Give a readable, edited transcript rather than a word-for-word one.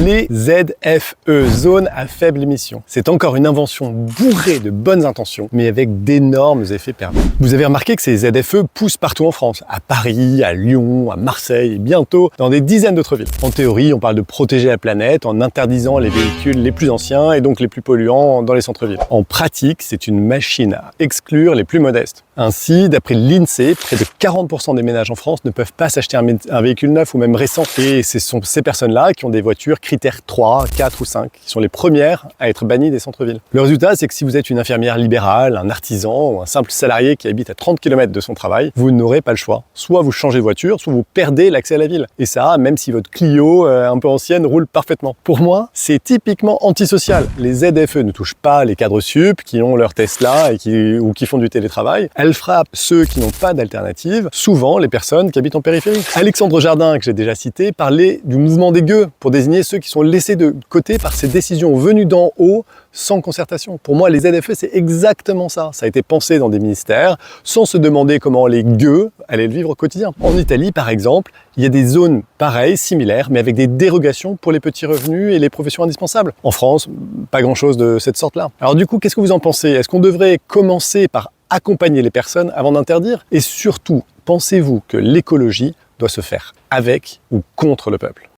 Les ZFE, zones à faible émission. C'est encore une invention bourrée de bonnes intentions, mais avec d'énormes effets pervers. Vous avez remarqué que ces ZFE poussent partout en France, à Paris, à Lyon, à Marseille, et bientôt dans des dizaines d'autres villes. En théorie, on parle de protéger la planète en interdisant les véhicules les plus anciens et donc les plus polluants dans les centres-villes. En pratique, c'est une machine à exclure les plus modestes. Ainsi, d'après l'INSEE, près de 40% des ménages en France ne peuvent pas s'acheter un véhicule neuf ou même récent. Et ce sont ces personnes-là qui ont des voitures critères 3, 4 ou 5, qui sont les premières à être bannies des centres-villes. Le résultat, c'est que si vous êtes une infirmière libérale, un artisan ou un simple salarié qui habite à 30 km de son travail, vous n'aurez pas le choix. Soit vous changez de voiture, soit vous perdez l'accès à la ville. Et ça, même si votre Clio, un peu ancienne, roule parfaitement. Pour moi, c'est typiquement antisocial. Les ZFE ne touchent pas les cadres sup qui ont leur Tesla ou qui font du télétravail. Elles frappent ceux qui n'ont pas d'alternative, souvent les personnes qui habitent en périphérie. Alexandre Jardin, que j'ai déjà cité, parlait du mouvement des gueux pour désigner ceux qui sont laissés de côté par ces décisions venues d'en haut sans concertation. Pour moi, les ZFE, c'est exactement ça. Ça a été pensé dans des ministères sans se demander comment les gueux allaient le vivre au quotidien. En Italie, par exemple, il y a des zones pareilles, similaires, mais avec des dérogations pour les petits revenus et les professions indispensables. En France, pas grand-chose de cette sorte-là. Alors du coup, qu'est-ce que vous en pensez? Est-ce qu'on devrait commencer par accompagner les personnes avant d'interdire? Et surtout, pensez-vous que l'écologie doit se faire avec ou contre le peuple?